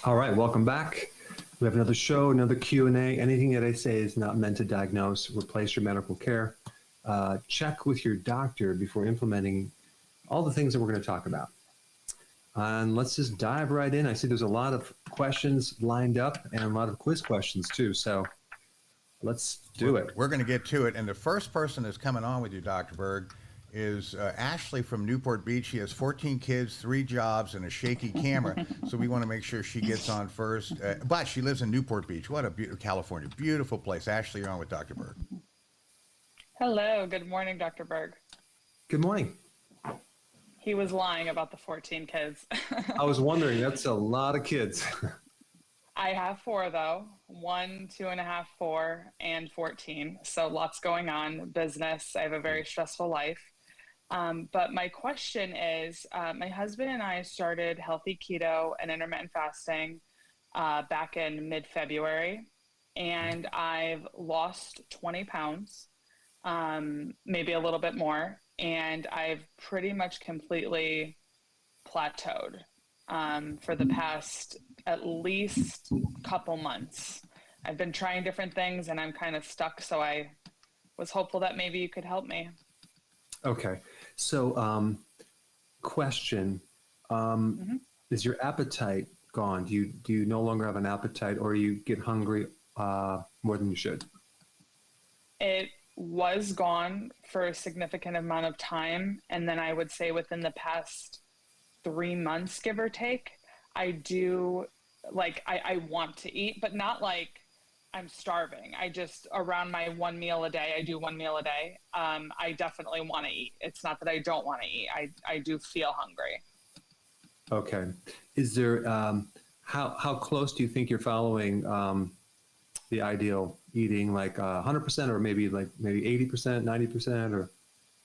All right, welcome back. We have another show, another Q&A. Anything that I say is not meant to diagnose, replace your medical care. Check with your doctor before implementing all the things that we're going to talk about. And let's just dive right in. I see there's a lot of questions lined up and a lot of quiz questions too. So let's do it. We're going to get to it. And the first person that's coming on with you, Dr. Berg, is Ashley from Newport Beach. She has 14 kids, 3 jobs, and a shaky camera. So we want to make sure she gets on first. But she lives in Newport Beach. What a beautiful California. Beautiful place. Ashley, you're on with Dr. Berg. Hello. Good morning, Dr. Berg. Good morning. He was lying about the 14 kids. I was wondering, that's a lot of kids. I have 4 though, 1, 2.5, 4, and 14. So lots going on, business. I have a very stressful life. But my question is, my husband and I started healthy keto and intermittent fasting back in mid-February, and I've lost 20 pounds, maybe a little bit more, and I've pretty much completely plateaued for the past at least couple months. I've been trying different things and I'm kind of stuck, so I was hopeful that maybe you could help me. Okay. So, question, is your appetite gone? Do you no longer have an appetite, or you get hungry more than you should? It was gone for a significant amount of time. And then I would say within the past 3 months, give or take, I do I want to eat, but not like I'm starving. I just, around my 1 meal a day, I do 1 meal a day. I definitely want to eat. It's not that I don't want to eat. I do feel hungry. Okay. Is there, how close do you think you're following the ideal eating, like 100% or maybe 80%, 90%, or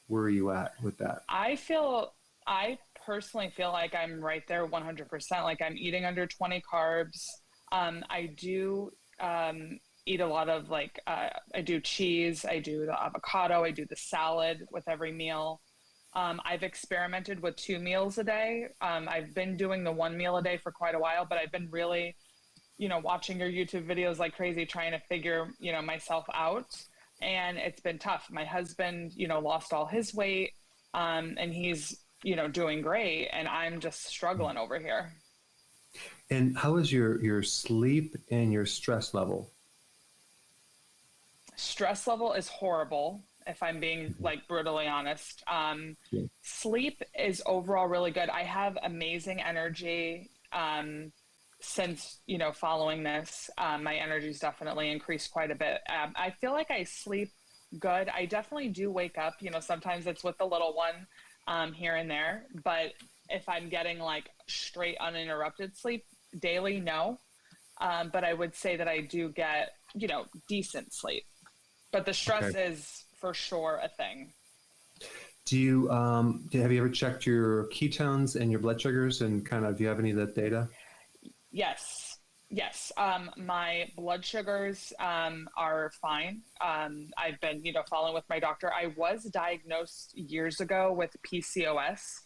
where are you at with that? I personally feel like I'm right there 100%. Like I'm eating under 20 carbs. I do eat a lot of I do cheese, I do the avocado, I do the salad with every meal. I've experimented with 2 meals a day. I've been doing the 1 meal a day for quite a while, but I've been really, watching your YouTube videos like crazy, trying to figure, myself out. And it's been tough. My husband, lost all his weight, and he's, doing great. And I'm just struggling over here. And how is your sleep and your stress level? Stress level is horrible, if I'm being brutally honest. Yeah. Sleep is overall really good. I have amazing energy. Since, following this, my energy's definitely increased quite a bit. I feel like I sleep good. I definitely do wake up, sometimes it's with the little one here and there, but if I'm getting straight uninterrupted sleep daily, no. But I would say that I do get, decent sleep, but the stress is for sure a thing. Have you ever checked your ketones and your blood sugars, and do you have any of that data? Yes. My blood sugars are fine. I've been, following with my doctor. I was diagnosed years ago with PCOS.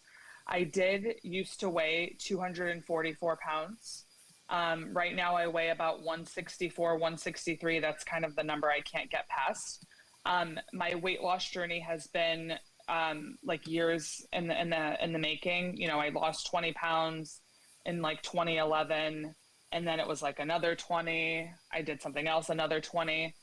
I did used to weigh 244 pounds. Right now I weigh about 164, 163. That's kind of the number I can't get past. My weight loss journey has been years in the making. I lost 20 pounds in 2011, and then it was another 20. I did something else, another 20.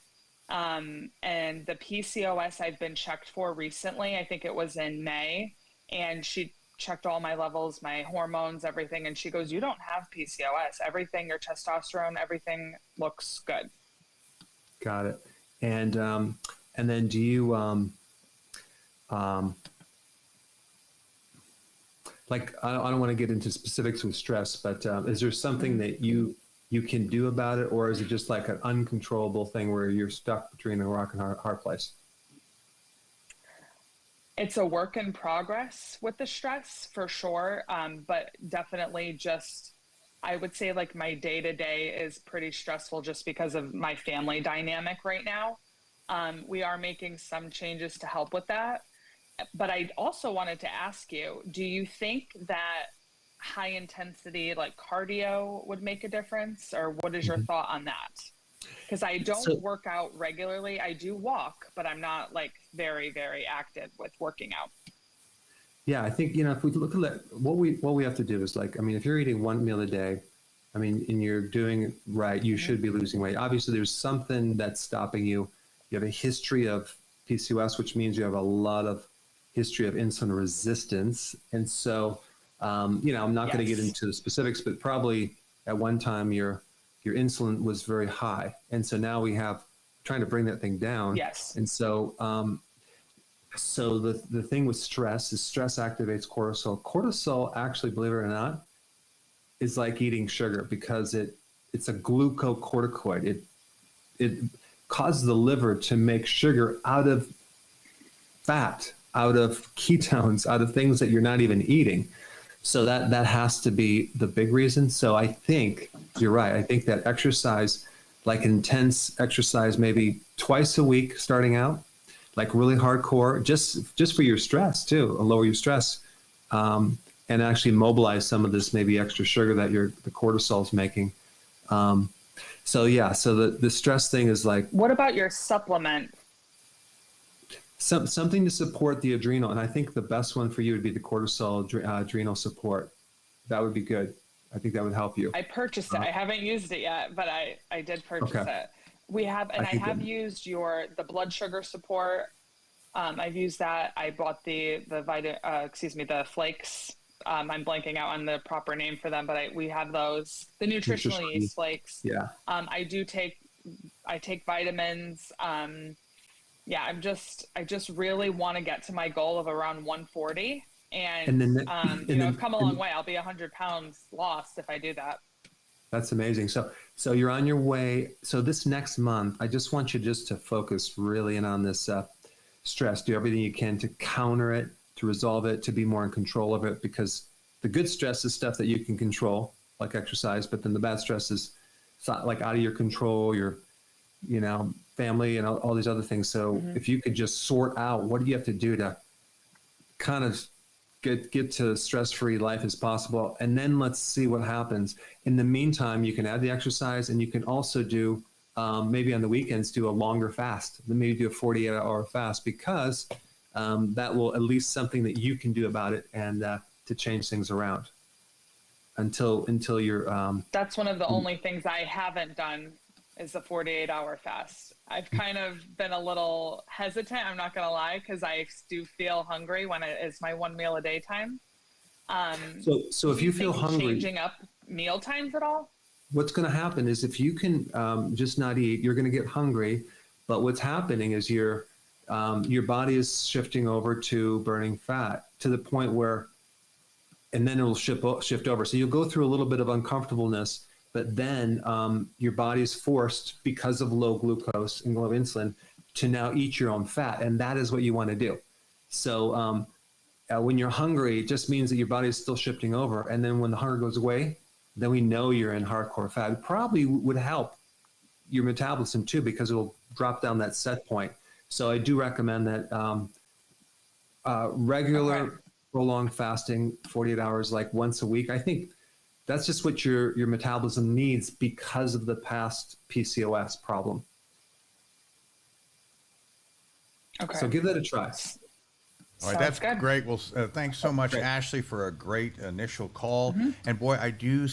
And the PCOS I've been checked for recently. I think it was in May, and she checked all my levels, my hormones, everything. And she goes, "You don't have PCOS. Everything, your testosterone, everything looks good." Got it. And then do you, I don't want to get into specifics with stress, but is there something that you can do about it, or is it just an uncontrollable thing where you're stuck between a rock and hard place? It's a work in progress with the stress for sure, but definitely just, I would say my day-to-day is pretty stressful just because of my family dynamic right now. We are making some changes to help with that. But I also wanted to ask you, do you think that high intensity like cardio would make a difference, or what is your thought on that? Because I don't work out regularly. I do walk, but I'm not like very, very active with working out. Yeah, I think, if we look at what we have to do is like, I mean, if you're eating one meal a day, I mean, and you're doing it right, you should be losing weight. Obviously, there's something that's stopping you. You have a history of PCOS, which means you have a lot of history of insulin resistance. And so, I'm not going to get into the specifics, but probably at one time your insulin was very high. And so now we have trying to bring that thing down. Yes. And so, so the thing with stress is stress activates cortisol. Cortisol, actually, believe it or not, is like eating sugar because it's a glucocorticoid. It causes the liver to make sugar out of fat, out of ketones, out of things that you're not even eating. So that has to be the big reason. So I think you're right. I think that exercise, like intense exercise, maybe twice a week starting out, like really hardcore, just for your stress too, lower your stress, and actually mobilize some of this maybe extra sugar that the cortisol is making. So the stress thing is like. What about your supplement? Something to support the adrenal, and I think the best one for you would be the cortisol adrenal support. That would be good. I think that would help you. I purchased it. I haven't used it yet, but I did purchase it. We have, and I have used the blood sugar support. I've used that. I bought the flakes. I'm blanking out on the proper name for them, but we have those. The nutritional yeast flakes. Yeah. I take vitamins. I just really want to get to my goal of around 140, and then I've come a long way. I'll be 100 pounds lost if I do that. That's amazing. So you're on your way. So this next month, I just want you to focus really in on this stress. Do everything you can to counter it, to resolve it, to be more in control of it, because the good stress is stuff that you can control, like exercise, but then the bad stress is like out of your control, your family and all these other things. So if you could just sort out what do you have to do to kind of get to stress-free life as possible, and then let's see what happens. In the meantime, you can add the exercise, and you can also do maybe on the weekends do a longer fast. Then maybe do a 48-hour fast, because that will at least something that you can do about it, and to change things around until you're. That's one of the only things I haven't done is the 48-hour fast. I've kind of been a little hesitant, I'm not gonna lie, because I do feel hungry when it is my one meal a day time. So if you feel hungry, changing up meal times at all? What's going to happen is if you can just not eat, you're going to get hungry. But what's happening is your body is shifting over to burning fat to the point where, and then it'll shift over. So you'll go through a little bit of uncomfortableness, but then your body is forced, because of low glucose and low insulin, to now eat your own fat. And that is what you want to do. So when you're hungry, it just means that your body is still shifting over. And then when the hunger goes away, then we know you're in hardcore fat. It probably would help your metabolism too, because it'll drop down that set point. So I do recommend that regular prolonged fasting, 48 hours, like once a week. I think that's just what your metabolism needs because of the past PCOS problem. Okay. So give that a try. All right, that's great. Well, thanks so much, Ashley, for a great initial call. And boy, I do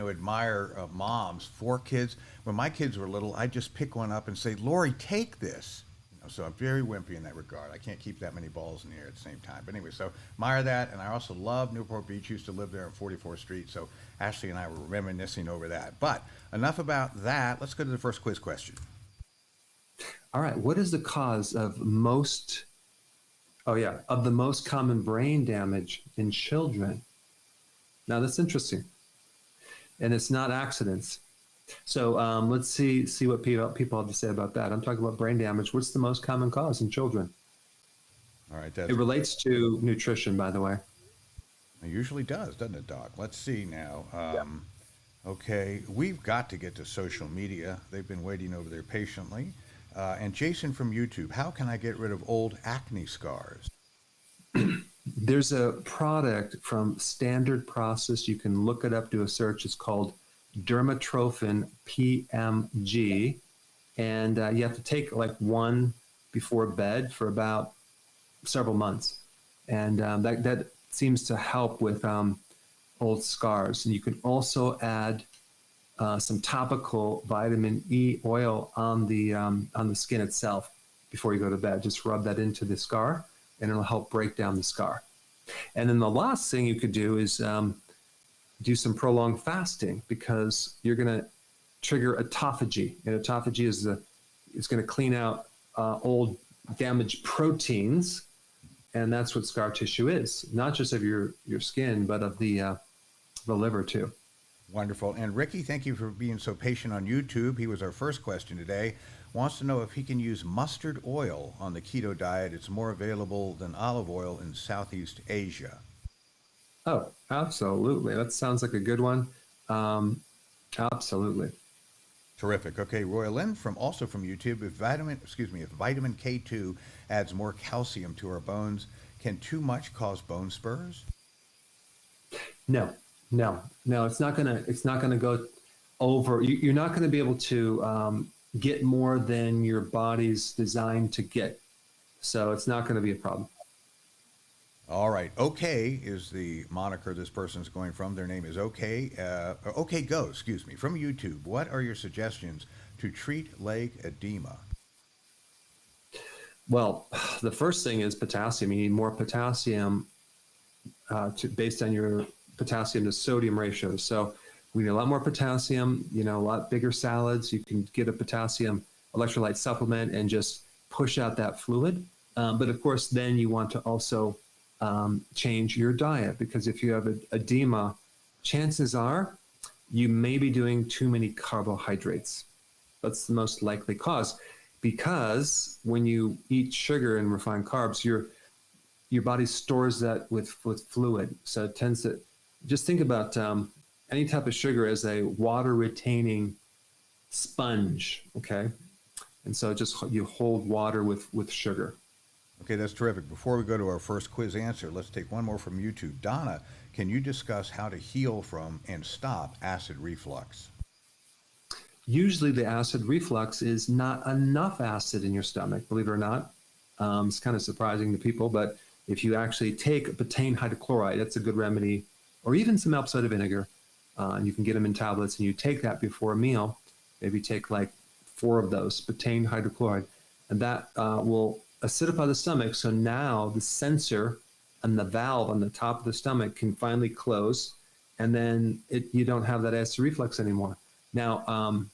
admire moms, 4 kids. When my kids were little, I'd just pick one up and say, "Lori, take this." So I'm very wimpy in that regard. I can't keep that many balls in the air at the same time. But anyway, so admire that. And I also love Newport Beach. Used to live there on 44th Street. So Ashley and I were reminiscing over that. But enough about that. Let's go to the first quiz question. All right. What is the cause of the most common brain damage in children? Now that's interesting. And it's not accidents. So let's see what people have to say about that. I'm talking about brain damage. What's the most common cause in children? All right. It relates to nutrition, by the way. It usually does, doesn't it, Doc? Let's see now. Okay, we've got to get to social media. They've been waiting over there patiently. And Jason from YouTube, how can I get rid of old acne scars? There's a product from Standard Process. You can look it up, do a search. It's called Dermatrophin PMG. And you have to take like one before bed for about several months. And that seems to help with old scars. And you can also add some topical vitamin E oil on the skin itself before you go to bed. Just rub that into the scar, and it'll help break down the scar. And then the last thing you could do is do some prolonged fasting, because you're going to trigger autophagy. And autophagy is going to clean out old damaged proteins, and that's what scar tissue is. Not just of your skin, but of the liver too. Wonderful. And Ricky, thank you for being so patient on YouTube. He was our first question today. Wants to know if he can use mustard oil on the keto diet. It's more available than olive oil in Southeast Asia. Oh, absolutely. That sounds like a good one. Absolutely. Terrific. Okay, Roy Lynn also from YouTube. If vitamin K2 adds more calcium to our bones, can too much cause bone spurs? No. It's not gonna go over. You're not going to be able to get more than your body's designed to get. So it's not going to be a problem. All right. OK is the moniker this person's going from. Their name is OK. OK Go, from YouTube. What are your suggestions to treat leg edema? Well, the first thing is potassium. You need more potassium based on your potassium to sodium ratio. So we need a lot more potassium, a lot bigger salads. You can get a potassium electrolyte supplement and just push out that fluid. But of course, then you want to also change your diet, because if you have edema, chances are you may be doing too many carbohydrates. That's the most likely cause, because when you eat sugar and refined carbs, your body stores that with fluid. So it tends to, just think about any type of sugar as a water retaining sponge. Okay. And so you hold water with sugar. Okay, that's terrific. Before we go to our first quiz answer, let's take one more from YouTube. Donna, can you discuss how to heal from and stop acid reflux? Usually the acid reflux is not enough acid in your stomach, believe it or not. It's kind of surprising to people, but if you actually take betaine hydrochloride, that's a good remedy, or even some apple cider vinegar, and you can get them in tablets, and you take that before a meal, maybe take like 4 of those, betaine hydrochloride, and that will acidify the stomach. So now the sensor and the valve on the top of the stomach can finally close, and then you don't have that acid reflux anymore. Now, a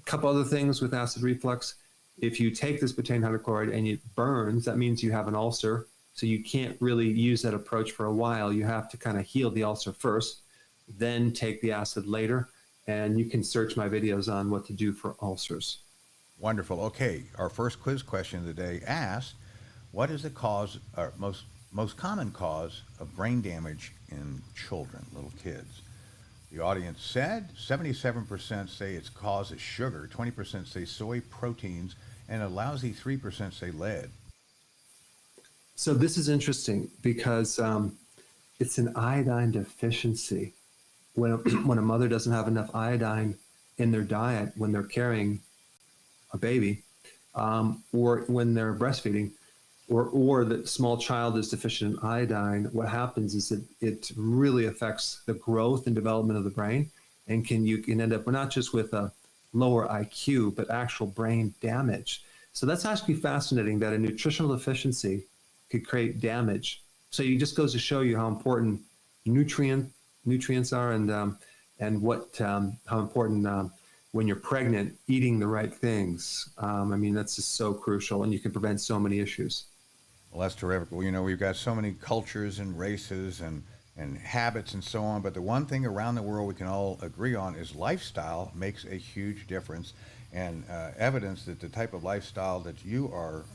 couple other things with acid reflux. If you take this betaine hydrochloride and it burns, that means you have an ulcer. So you can't really use that approach for a while. You have to kind of heal the ulcer first, then take the acid later. And you can search my videos on what to do for ulcers. Wonderful. Okay, our first quiz question of the day asked, what is the cause, or most common cause of brain damage in children, little kids? The audience said 77% say its cause is sugar, 20% say soy proteins, and a lousy 3% say lead. So this is interesting, because it's an iodine deficiency. When a mother doesn't have enough iodine in their diet when they're carrying a baby, or when they're breastfeeding, or the small child is deficient in iodine, what happens is that it really affects the growth and development of the brain, and you can end up not just with a lower IQ, but actual brain damage. So that's actually fascinating, that a nutritional deficiency could create damage. So it just goes to show you how important nutrients are, and what how important when you're pregnant, eating the right things. That's just so crucial, and you can prevent so many issues. Well, that's terrific. Well, we've got so many cultures and races and habits and so on, but the one thing around the world we can all agree on is lifestyle makes a huge difference, and evidence that the type of lifestyle that you are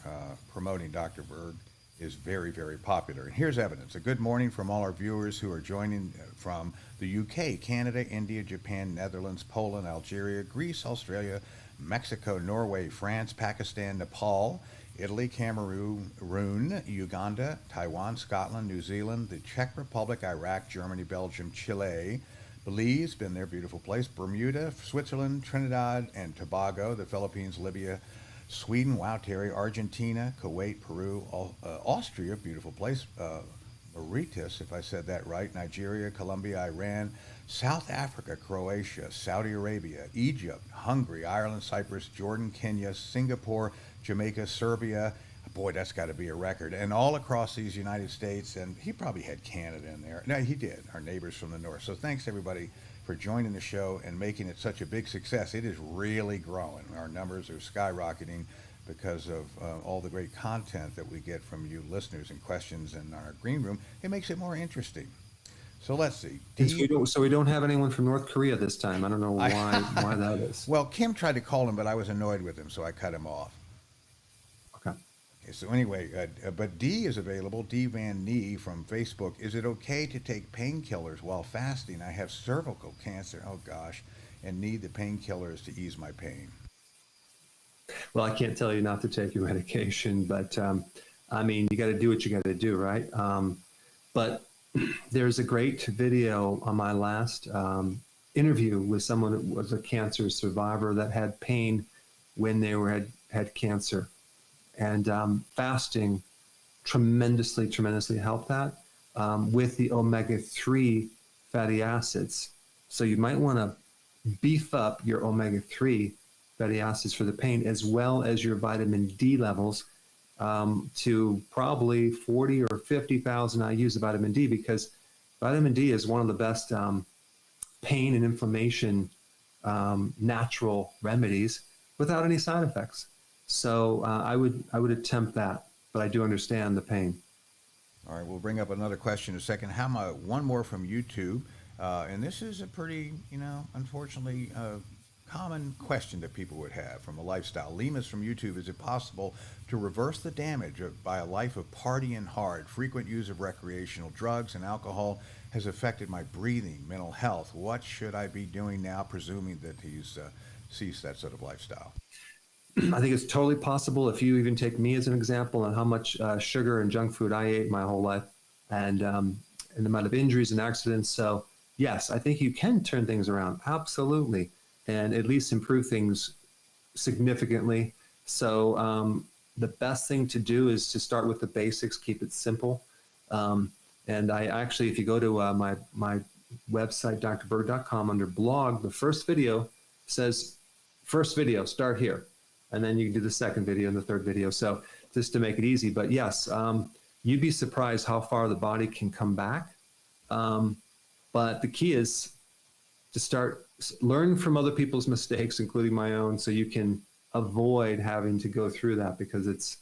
promoting, Dr. Berg, is very, very popular. And here's evidence. A good morning from all our viewers who are joining from the UK, Canada, India, Japan, Netherlands, Poland, Algeria, Greece, Australia, Mexico, Norway, France, Pakistan, Nepal, Italy, Cameroon, Uganda, Taiwan, Scotland, New Zealand, the Czech Republic, Iraq, Germany, Belgium, Chile, Belize, been there, beautiful place, Bermuda, Switzerland, Trinidad and Tobago, the Philippines, Libya, Sweden, wow, Terry, Argentina, Kuwait, Peru, Austria, beautiful place, Mauritius, if I said that right, Nigeria, Colombia, Iran, South Africa, Croatia, Saudi Arabia, Egypt, Hungary, Ireland, Cyprus, Jordan, Kenya, Singapore, Jamaica, Serbia. Boy, that's got to be a record. And all across these United States, and he probably had Canada in there. No, he did, our neighbors from the north. So thanks, everybody, for joining the show and making it such a big success. It is really growing. Our numbers are skyrocketing because of all the great content that we get from you listeners and questions in our green room. It makes it more interesting. So let's see. So we don't have anyone from North Korea this time. I don't know why that is. Well, Kim tried to call him, but I was annoyed with him, so I cut him off. Okay. So anyway, but D is available, D Van Nee from Facebook. Is it okay to take painkillers while fasting? I have cervical cancer, oh gosh, and need the painkillers to ease my pain. Well, I can't tell you not to take your medication, but I mean, you got to do what you got to do, right? But there's a great video on my last interview with someone that was a cancer survivor that had pain when they had cancer. And fasting tremendously helped that with the omega-3 fatty acids. So you might want to beef up your omega-3 fatty acids for the pain, as well as your vitamin D levels to probably 40 or 50,000 IUs of vitamin D, because vitamin D is one of the best pain and inflammation natural remedies without any side effects. So I would attempt that, but I do understand the pain. All right, we'll bring up another question in a second. One more from YouTube, and this is a pretty, unfortunately, common question that people would have from a lifestyle. Lima's from YouTube. Is it possible to reverse the damage by a life of partying hard? Frequent use of recreational drugs and alcohol has affected my breathing, mental health. What should I be doing now, presuming that he's ceased that sort of lifestyle? I think it's totally possible. If you even take me as an example on how much sugar and junk food I ate my whole life, and the amount of injuries and accidents. So yes, I think you can turn things around. Absolutely. And at least improve things significantly. So the best thing to do is to start with the basics, keep it simple. And I actually, if you go to my website, drberg.com, under blog, the first video says, first video, start here. And then you can do the second video and the third video. So just to make it easy. But yes, you'd be surprised how far the body can come back. But the key is to learn from other people's mistakes, including my own, so you can avoid having to go through that, because it's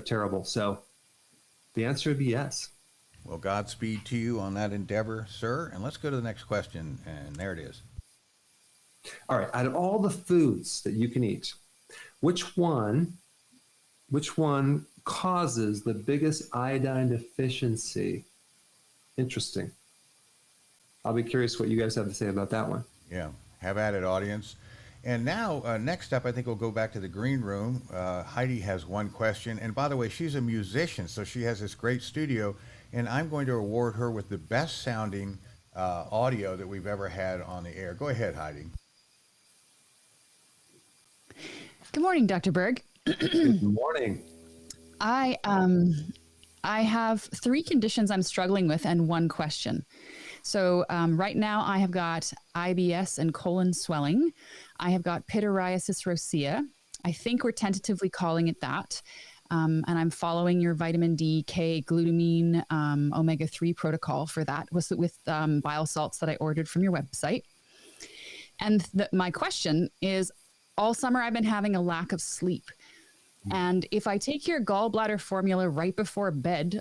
terrible. So the answer would be yes. Well, Godspeed to you on that endeavor, sir. And let's go to the next question. And there it is. All right. Out of all the foods that you can eat, which one causes the biggest iodine deficiency? Interesting. I'll be curious what you guys have to say about that one. Yeah, have at it, audience. And now, next up, I think we'll go back to the green room. Heidi has one question. And by the way, she's a musician, so she has this great studio. And I'm going to award her with the best sounding audio that we've ever had on the air. Go ahead, Heidi. Good morning, Dr. Berg. Good morning. I have 3 conditions I'm struggling with and 1 question. So right now I have got IBS and colon swelling. I have got pityriasis rosea. I think we're tentatively calling it that. And I'm following your vitamin D, K, glutamine, omega-3 protocol for that with bile salts that I ordered from your website. And my question is, all summer I've been having a lack of sleep. And if I take your Gallbladder Formula right before bed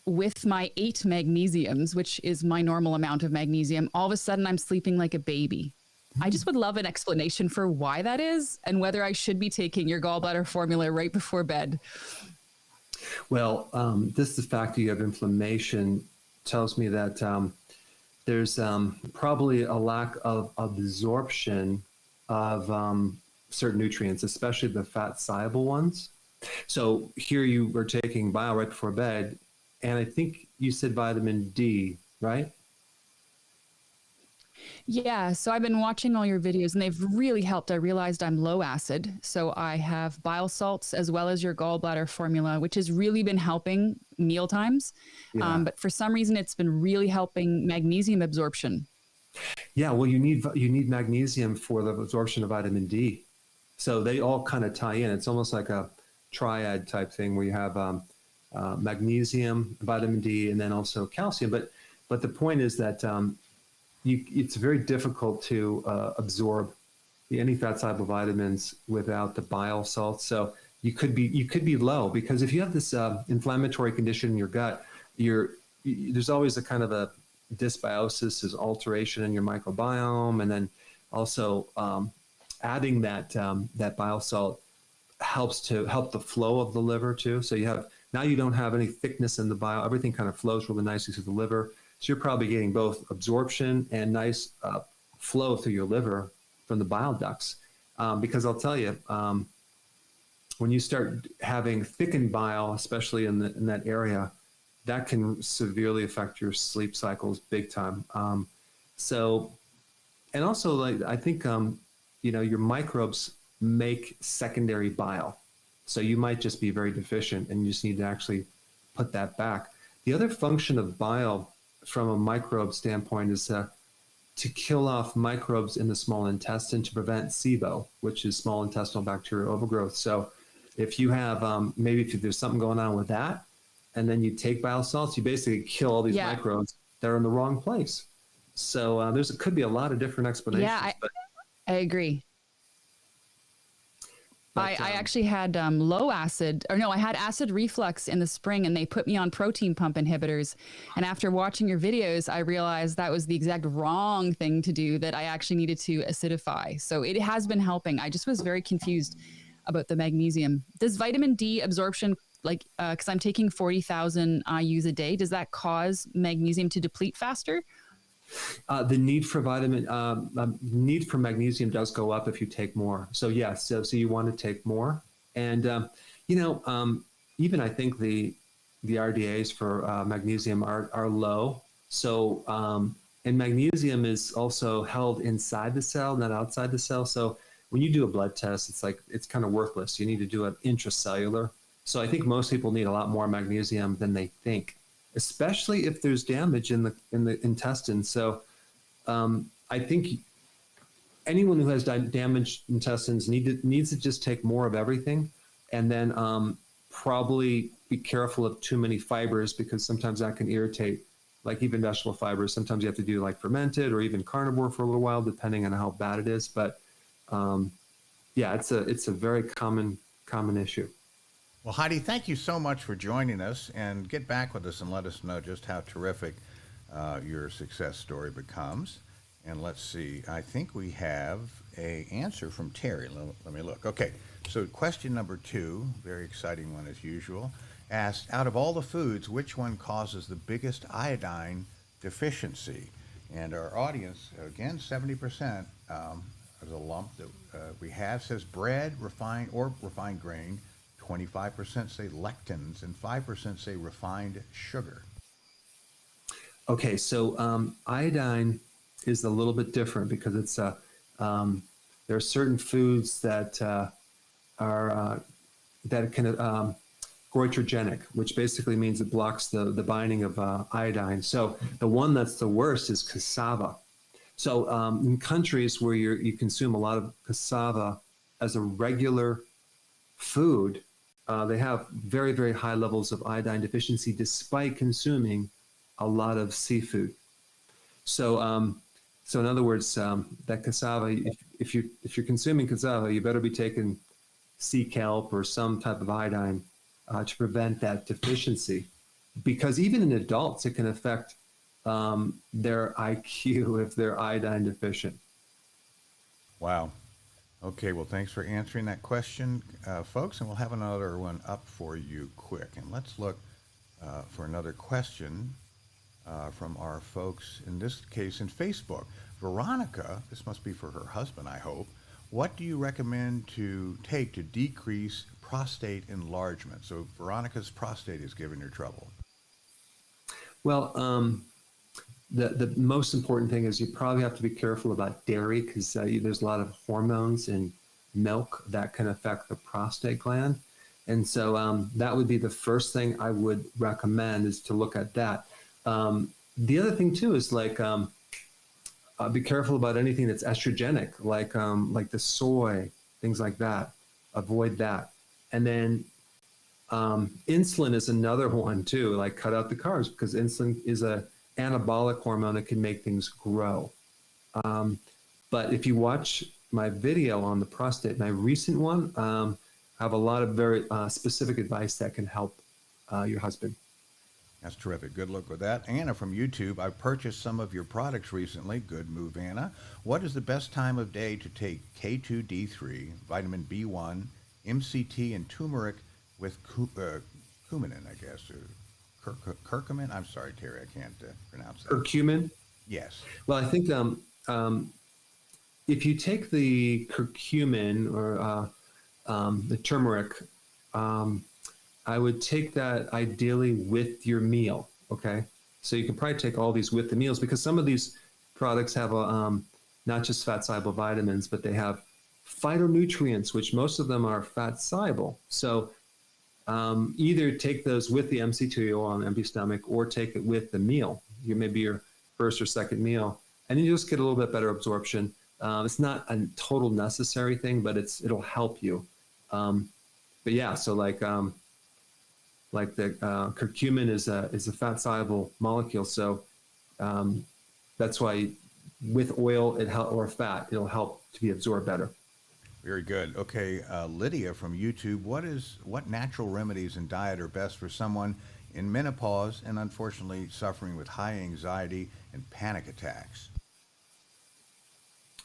with my 8 magnesiums, which is my normal amount of magnesium, all of a sudden I'm sleeping like a baby. I just would love an explanation for why that is and whether I should be taking your Gallbladder Formula right before bed. Well, this is the fact that you have inflammation tells me that there's probably a lack of absorption of certain nutrients, especially the fat soluble ones. So here you were taking bile right before bed, and I think you said vitamin D, right? Yeah, so I've been watching all your videos and they've really helped. I realized I'm low acid, so I have bile salts as well as your gallbladder formula, which has really been helping meal times. Yeah. But for some reason, it's been really helping magnesium absorption. Yeah, well, you need magnesium for the absorption of vitamin D. So they all kind of tie in. It's almost like a triad type thing where you have magnesium, vitamin D, and then also calcium. But the point is that it's very difficult to absorb any fat soluble vitamins without the bile salts. So you could be low, because if you have this inflammatory condition in your gut, there's always a kind of a dysbiosis, is alteration in your microbiome, and then also adding that bile salt helps to help the flow of the liver too. So you don't have any thickness in the bile. Everything kind of flows really nicely through the liver. So you're probably getting both absorption and nice flow through your liver from the bile ducts. Because I'll tell you, when you start having thickened bile, especially in that area, that can severely affect your sleep cycles big time. And also, like, I think, your microbes make secondary bile. So you might just be very deficient and you just need to actually put that back. The other function of bile from a microbe standpoint is to kill off microbes in the small intestine to prevent SIBO, which is small intestinal bacterial overgrowth. So if you have, maybe if there's something going on with that, and then you take bile salts, you basically kill all these microbes that are in the wrong place. So could be a lot of different explanations. Yeah, I agree. I actually had low acid, or no, I had acid reflux in the spring, and they put me on protein pump inhibitors. And after watching your videos, I realized that was the exact wrong thing to do, that I actually needed to acidify. So it has been helping. I just was very confused about the magnesium. Does vitamin D absorption, because I'm taking 40,000 IUs a day, does that cause magnesium to deplete faster? The need for magnesium does go up if you take more. So yes, so you want to take more, and even I think the RDAs for magnesium are low. So and magnesium is also held inside the cell, not outside the cell. So when you do a blood test, it's kind of worthless. You need to do it intracellular. So I think most people need a lot more magnesium than they think, especially if there's damage in the intestine. So I think anyone who has damaged intestines needs to just take more of everything, and then probably be careful of too many fibers, because sometimes that can irritate, like even vegetable fibers. Sometimes you have to do like fermented or even carnivore for a little while, depending on how bad it is. But it's a very common issue. Well, Heidi, thank you so much for joining us, and get back with us and let us know just how terrific your success story becomes. And let's see, I think we have an answer from Terry. Let me look. Okay, so question number 2, very exciting one as usual, asked, out of all the foods, which one causes the biggest iodine deficiency? And our audience, again, 70% as a lump that we have, says bread, refined grain. 25% say lectins, and 5% say refined sugar. Okay, so iodine is a little bit different, because it's there are certain foods that are that can goitrogenic, which basically means it blocks the binding of iodine. So the one that's the worst is cassava. So in countries where you consume a lot of cassava as a regular food, they have very, very high levels of iodine deficiency despite consuming a lot of seafood. So in other words, that cassava, if you're consuming cassava, you better be taking sea kelp or some type of iodine to prevent that deficiency, because even in adults, it can affect their IQ if they're iodine deficient. Wow. Okay, well, thanks for answering that question, folks, and we'll have another one up for you quick. And let's look for another question from our folks, in this case in Facebook. Veronica, this must be for her husband, I hope. What do you recommend to take to decrease prostate enlargement. So Veronica's prostate is giving her trouble. Well, the most important thing is you probably have to be careful about dairy because there's a lot of hormones in milk that can affect the prostate gland. And so that would be the first thing I would recommend is to look at that. The other thing too is like be careful about anything that's estrogenic, like the soy, things like that. Avoid that. And then insulin is another one too. Like cut out the carbs because insulin is a anabolic hormone that can make things grow. But if you watch my video on the prostate, my recent one, I have a lot of very specific advice that can help your husband. That's terrific. Good luck with that. Anna from YouTube, I purchased some of your products recently. Good move, Anna. What is the best time of day to take K2D3, vitamin B1, MCT, and turmeric with cumin, I guess, or curcumin? I'm sorry, Terry, I can't pronounce that. Curcumin? Yes. Well, I think if you take the curcumin or the turmeric, I would take that ideally with your meal, okay? So you can probably take all these with the meals because some of these products have not just fat-soluble vitamins, but they have phytonutrients, which most of them are fat-soluble. So either take those with the MCT oil on an empty stomach or take it with the meal, maybe your first or second meal, and then you just get a little bit better absorption. It's not a total necessary thing, but it'll help you. But yeah, so like the curcumin is a fat soluble molecule, so that's why with oil or fat it'll help to be absorbed better. Very good. Okay, Lydia from YouTube, what natural remedies and diet are best for someone in menopause and unfortunately suffering with high anxiety and panic attacks?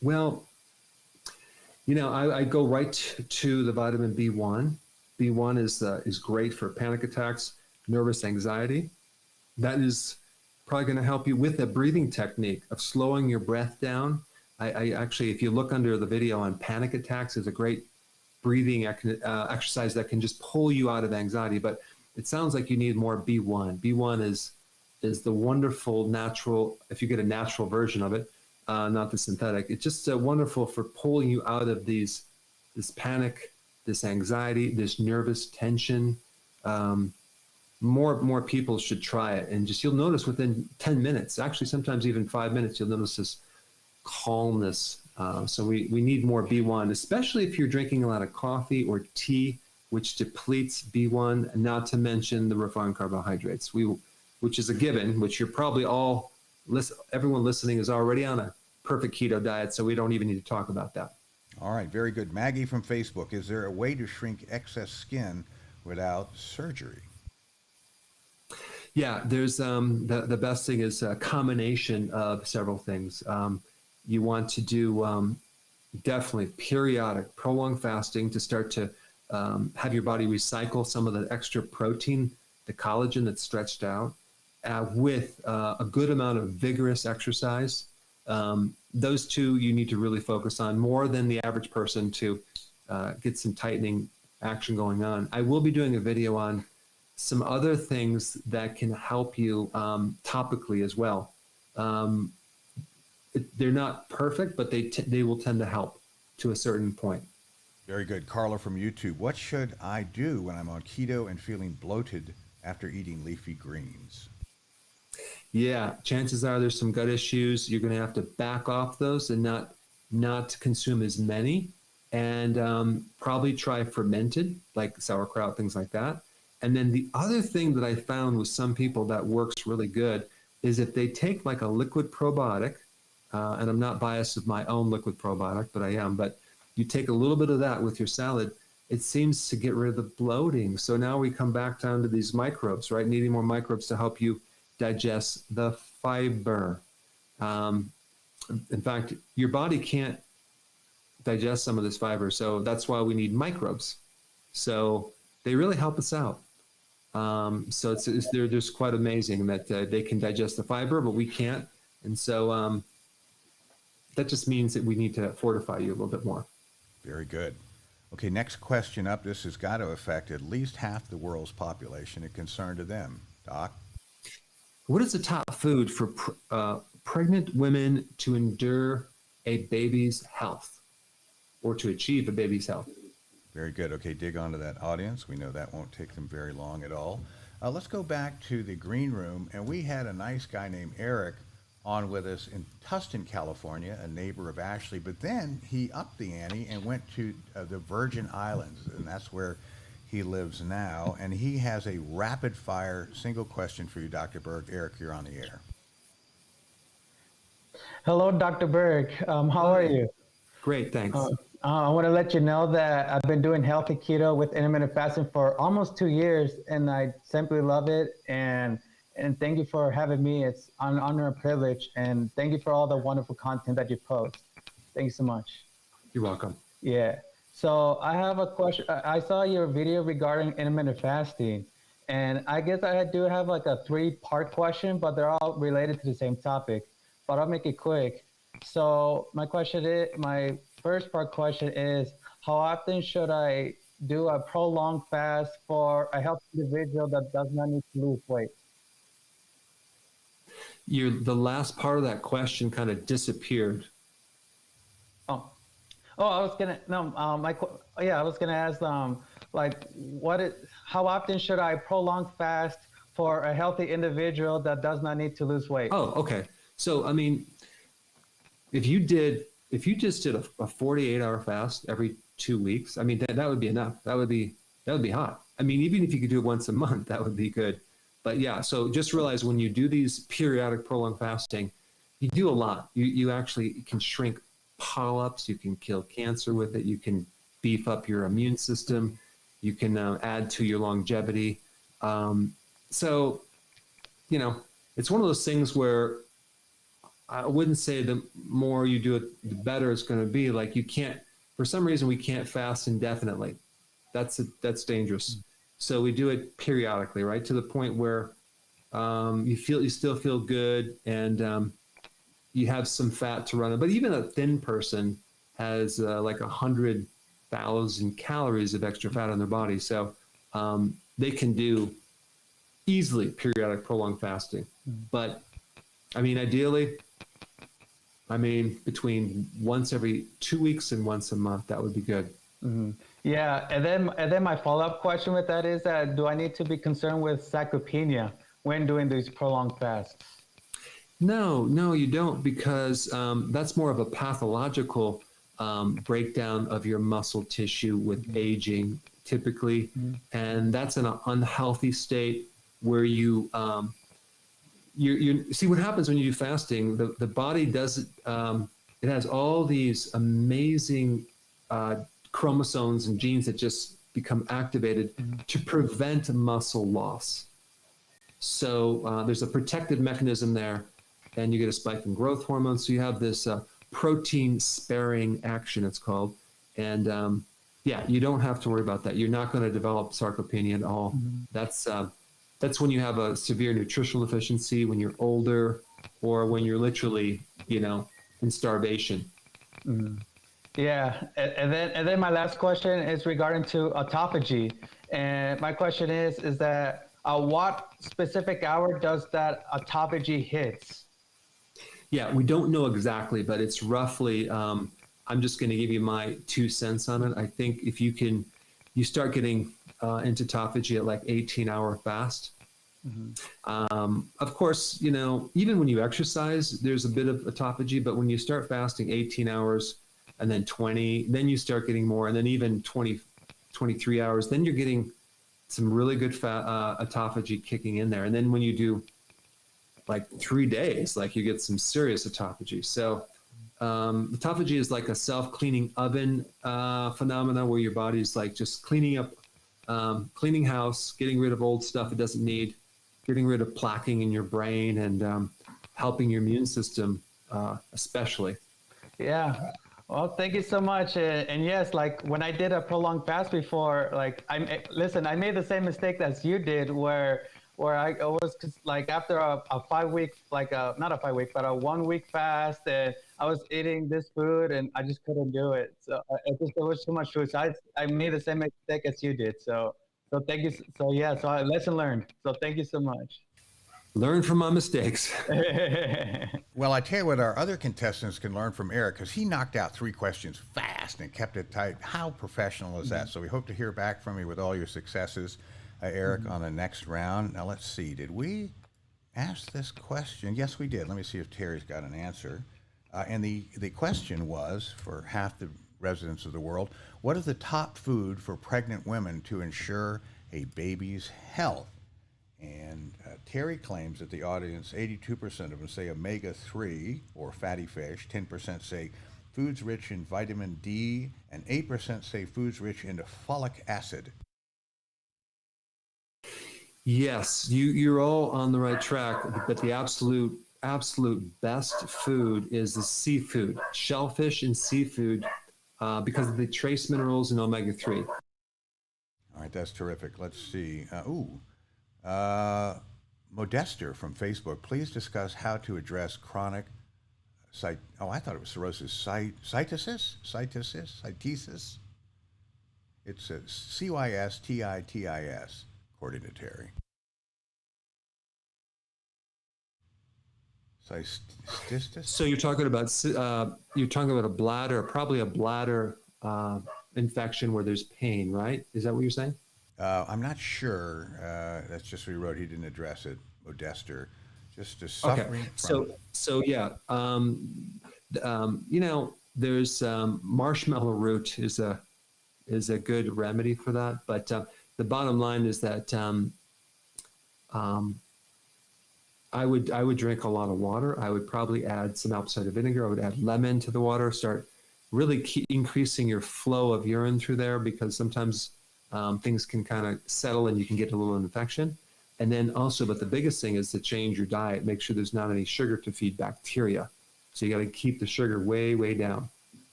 Well, I go right to the vitamin B1. B1 is great for panic attacks, nervous anxiety. That is probably going to help you with a breathing technique of slowing your breath down. I actually, if you look under the video on panic attacks, is a great breathing exercise that can just pull you out of anxiety. But it sounds like you need more B1. B1 is the wonderful natural, if you get a natural version of it, not the synthetic. It's just wonderful for pulling you out of this panic, this anxiety, this nervous tension. More people should try it, and you'll notice within 10 minutes, actually sometimes even 5 minutes, you'll notice this calmness. So we need more B1, especially if you're drinking a lot of coffee or tea, which depletes B1, not to mention the refined carbohydrates, which is a given, which you're probably everyone listening is already on a perfect keto diet, so we don't even need to talk about that. All right, very good. Maggie from Facebook, is there a way to shrink excess skin without surgery? Yeah, there's the best thing is a combination of several things. You want to do definitely periodic, prolonged fasting to start to have your body recycle some of the extra protein, the collagen that's stretched out, with a good amount of vigorous exercise. Those two you need to really focus on more than the average person to get some tightening action going on. I will be doing a video on some other things that can help you topically as well. They're not perfect, but they will tend to help to a certain point. Very good. Carla from YouTube, what should I do when I'm on keto and feeling bloated after eating leafy greens? Yeah, chances are there's some gut issues. You're going to have to back off those and not consume as many, and probably try fermented, like sauerkraut, things like that. And then the other thing that I found with some people that works really good is if they take like a liquid probiotic, and I'm not biased with my own liquid probiotic, but I am, but you take a little bit of that with your salad, it seems to get rid of the bloating. So now we come back down to these microbes, right? Needing more microbes to help you digest the fiber. In fact, your body can't digest some of this fiber, so that's why we need microbes. So they really help us out. So they're just quite amazing that they can digest the fiber, but we can't. And so that just means that we need to fortify you a little bit more. Very good. Okay, next question up. This has got to affect at least half the world's population. A concern to them, Doc. What is the top food for pregnant women to endure a baby's health or to achieve a baby's health? Very good. Okay, dig onto that, audience. We know that won't take them very long at all. Let's go back to the green room, and we had a nice guy named Eric on with us in Tustin, California, a neighbor of Ashley, but then he upped the ante and went to the Virgin Islands, and that's where he lives now, and he has a rapid-fire single question for you, Dr. Berg. Eric, you're on the air. Hello, Dr. Berg. How are you? Great, thanks. I want to let you know that I've been doing healthy keto with intermittent fasting for almost 2 years, and I simply love it. And thank you for having me. It's an honor and privilege. And thank you for all the wonderful content that you post. Thank you so much. You're welcome. Yeah. So I have a question. I saw your video regarding intermittent fasting, and I guess I do have like a 3-part question, but they're all related to the same topic. But I'll make it quick. So my first part question is, how often should I do a prolonged fast for a healthy individual that does not need to lose weight? The last part of that question kind of disappeared. I was gonna ask how often should I prolong fast for a healthy individual that does not need to lose weight? Oh, okay. So I mean, if you just did a 48-hour fast every 2 weeks, I mean that would be enough. That would be hot. I mean, even if you could do it once a month, that would be good. But yeah, so just realize when you do these periodic prolonged fasting, you do a lot. You actually can shrink polyps, you can kill cancer with it, you can beef up your immune system, you can add to your longevity. So, it's one of those things where I wouldn't say the more you do it, the better it's going to be. Like for some reason, we can't fast indefinitely. That's dangerous. So we do it periodically, right? To the point where you still feel good and you have some fat to run it. But even a thin person has like 100,000 calories of extra fat on their body. So they can do easily periodic prolonged fasting. But I mean, ideally, between once every 2 weeks and once a month, that would be good. Mm-hmm. Yeah, and then my follow-up question with that is that do I need to be concerned with sarcopenia when doing these prolonged fasts? No, you don't, because that's more of a pathological breakdown of your muscle tissue with aging, typically, and that's in an unhealthy state where you see what happens when you do fasting. The body does it. It has all these amazing chromosomes and genes that just become activated to prevent muscle loss. So there's a protective mechanism there, and you get a spike in growth hormone. So you have this protein sparing action, it's called. And you don't have to worry about that. You're not going to develop sarcopenia at all. That's when you have a severe nutritional deficiency, when you're older, or when you're literally, in starvation. Yeah, and then my last question is regarding to autophagy, and my question is that what specific hour does that autophagy hits? Yeah, we don't know exactly, but it's roughly. I'm just going to give you my 2 cents on it. I think if you start getting into autophagy at like 18-hour fast. Of course, even when you exercise, there's a bit of autophagy, but when you start fasting 18 hours and then 20, then you start getting more, and then even 20, 23 hours, then you're getting some really good autophagy kicking in there. And then when you do like 3 days, like you get some serious autophagy. So autophagy is like a self-cleaning oven phenomena where your body's like just cleaning up, cleaning house, getting rid of old stuff it doesn't need, getting rid of plaquing in your brain, and helping your immune system especially. Yeah. Well, thank you so much. And yes, like when I did a prolonged fast before, like I made the same mistake as you did, where where I was like after a 5 week, like not a 5 week, but a 1 week fast, and I was eating this food and I just couldn't do it. So there was too much food. So I made the same mistake as you did. So thank you. So yeah, so lesson learned. So thank you so much. Learn from my mistakes. Well, I tell you what, our other contestants can learn from Eric, because he knocked out 3 questions fast and kept it tight. How professional is that? So we hope to hear back from you with all your successes, Eric, on the next round. Now, let's see. Did we ask this question? Yes, we did. Let me see if Terry's got an answer. And the question was, for half the residents of the world, what is the top food for pregnant women to ensure a baby's health? And Terry claims that the audience, 82% of them say omega-3 or fatty fish, 10% say foods rich in vitamin D, and 8% say foods rich in folic acid. Yes, you're all on the right track, but the absolute best food is the seafood, shellfish and seafood, because of the trace minerals in omega-3. All right, that's terrific. Let's see. Modester from Facebook, please discuss how to address chronic I thought it was cirrhosis. Cytitis? It's a cystitis, according to Terry. Cystis? So you're talking about a bladder, probably a bladder infection where there's pain, right? Is that what you're saying? I'm not sure. That's just what he wrote. He didn't address it. Modester, just a suffering. Okay. So yeah. There's marshmallow root is a good remedy for that. But the bottom line is that I would drink a lot of water. I would probably add some apple cider vinegar. I would add lemon to the water. Start really increasing your flow of urine through there, because sometimes things can kind of settle and you can get a little infection. And then also, but the biggest thing is to change your diet. Make sure there's not any sugar to feed bacteria. So you got to keep the sugar way, way down.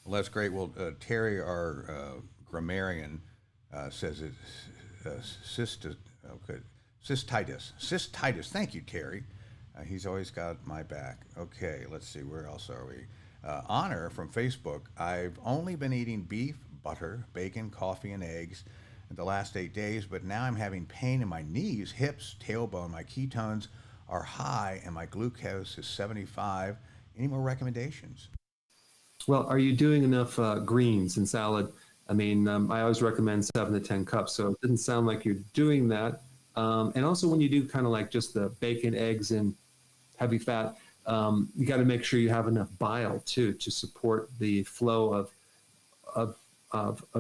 Well, that's great. Well, Terry, our grammarian, says it's cystitis. Cystitis. Thank you, Terry. He's always got my back. Okay, let's see. Where else are we? Honor from Facebook. I've only been eating beef, butter, bacon, coffee, and eggs in the last 8 days, but now I'm having pain in my knees, hips, tailbone. My ketones are high, and my glucose is 75. Any more recommendations? Well, are you doing enough greens and salad? I mean, I always recommend 7 to 10 cups. So it didn't sound like you're doing that. And also, when you do kind of like just the bacon, eggs, and heavy fat, you got to make sure you have enough bile too to support the flow of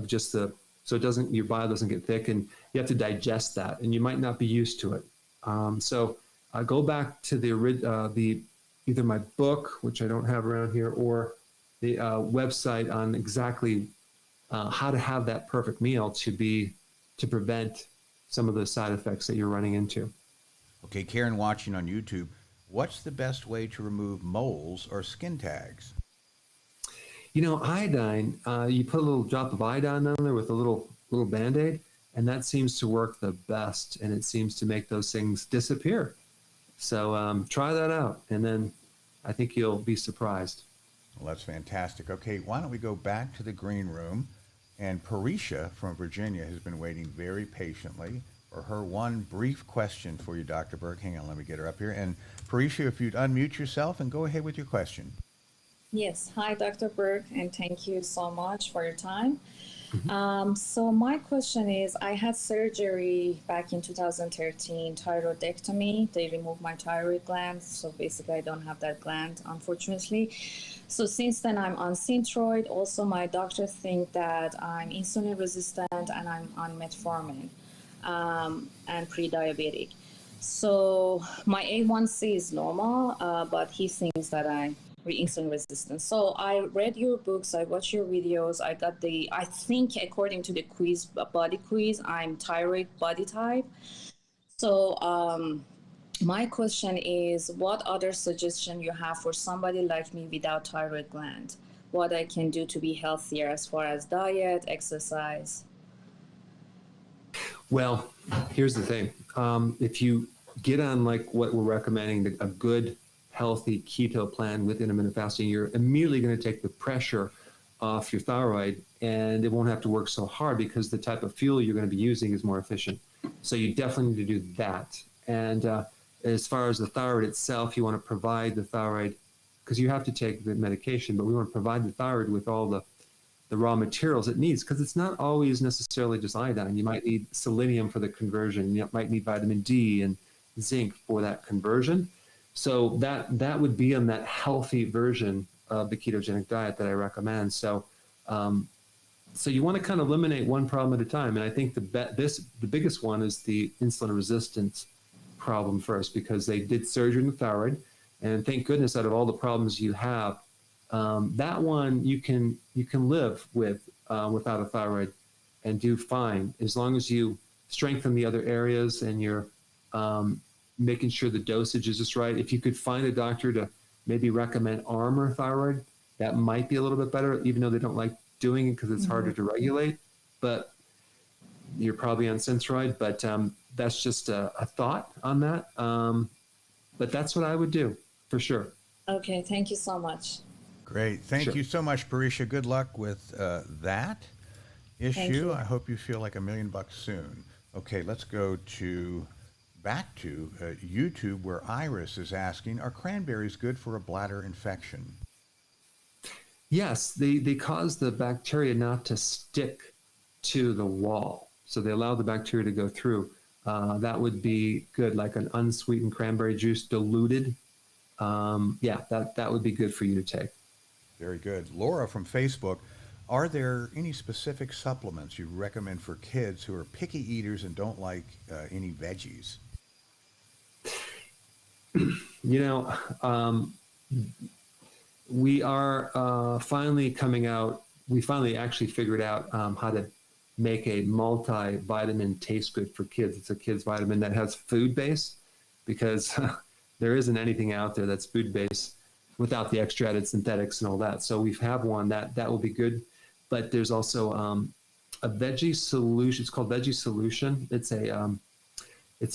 just the, so your bile doesn't get thick, and you have to digest that, and you might not be used to it. So go back to the either my book, which I don't have around here, or the website on exactly how to have that perfect meal to prevent some of the side effects that you're running into. Okay, Karen watching on YouTube, what's the best way to remove moles or skin tags? Iodine, you put a little drop of iodine on there with a little Band-Aid, and that seems to work the best, and it seems to make those things disappear. So try that out, and then I think you'll be surprised. Well, that's fantastic. Okay, why don't we go back to the green room? And Parisha from Virginia has been waiting very patiently for her one brief question for you, Dr. Berg. Hang on, let me get her up here. And Parisha, if you'd unmute yourself and go ahead with your question. Yes. Hi, Dr. Berg, and thank you so much for your time. So my question is, I had surgery back in 2013, thyroidectomy. They removed my thyroid gland. So basically, I don't have that gland, unfortunately. So since then, I'm on Synthroid. Also, my doctor think that I'm insulin resistant and I'm on metformin and pre-diabetic. So my A1C is normal, but he thinks that I'm insulin resistant. So I read your books, I watched your videos, I think according to the quiz, body quiz, I'm thyroid body type. So my question is, what other suggestion you have for somebody like me without thyroid gland? What I can do to be healthier as far as diet, exercise? Well, Here's the thing. If you get on like what we're recommending, a good, healthy keto plan with intermittent fasting, you're immediately going to take the pressure off your thyroid, and it won't have to work so hard because the type of fuel you're going to be using is more efficient. So you definitely need to do that. And as far as the thyroid itself, you want to provide the thyroid, because you have to take the medication, but we want to provide the thyroid with all the raw materials it needs, because it's not always necessarily just iodine. You might need selenium for the conversion. You might need vitamin D and zinc for that conversion. So that would be on that healthy version of the ketogenic diet that I recommend. So so you want to kind of eliminate one problem at a time. And I think the biggest one is the insulin resistance problem first, because they did surgery in the thyroid, and thank goodness out of all the problems you have, that one you can live with without a thyroid and do fine, as long as you strengthen the other areas and you're making sure the dosage is just right. If you could find a doctor to maybe recommend Armour thyroid, that might be a little bit better, even though they don't like doing it because it's harder to regulate. But you're probably on Synthroid, but that's just a thought on that. But that's what I would do for sure. Okay, thank you so much. Great. Thank you so much, Parisha. Good luck with that issue. I hope you feel like $1 million soon. Okay, let's go back to YouTube, where Iris is asking, are cranberries good for a bladder infection? Yes, they cause the bacteria not to stick to the wall. So they allow the bacteria to go through. That would be good, like an unsweetened cranberry juice diluted. That would be good for you to take. Very good. Laura from Facebook, are there any specific supplements you recommend for kids who are picky eaters and don't like any veggies? We are finally coming out. We finally actually figured out how to make a multivitamin taste good for kids. It's a kid's vitamin that has food base, because there isn't anything out there that's food based without the extra added synthetics and all that. So we have one that will be good. But there's also a veggie solution. It's called Veggie Solution. It's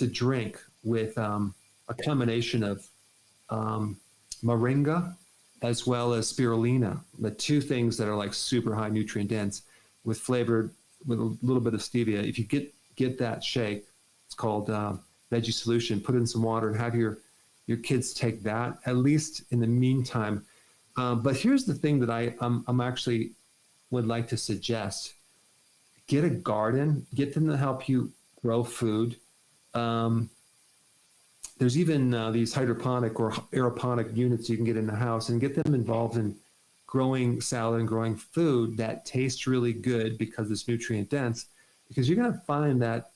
a drink with a combination of moringa as well as spirulina, the two things that are like super high nutrient dense, with flavored with a little bit of stevia. If you get that shake, it's called Veggie Solution. Put in some water and have your kids take that, at least in the meantime. But here's the thing that I'm actually would like to suggest: get a garden, get them to help you grow food. There's even these hydroponic or aeroponic units you can get in the house, and get them involved in growing salad and growing food that tastes really good because it's nutrient dense. Because you're going to find that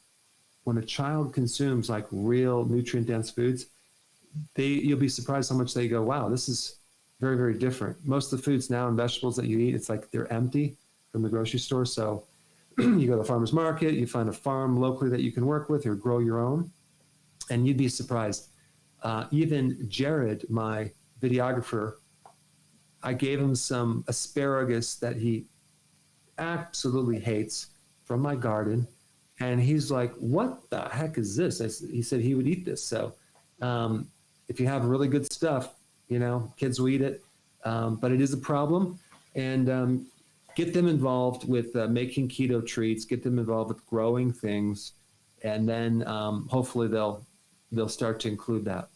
when a child consumes like real nutrient dense foods, you'll be surprised how much they go, wow, this is very, very different. Most of the foods now and vegetables that you eat, it's like they're empty from the grocery store. So you go to the farmer's market, you find a farm locally that you can work with or grow your own, and you'd be surprised. Even Jared, my videographer, I gave him some asparagus that he absolutely hates from my garden. And he's like, what the heck is this? He said he would eat this. So if you have really good stuff, kids will eat it. But it is a problem. And get them involved with making keto treats, get them involved with growing things. And then hopefully they'll start to include that.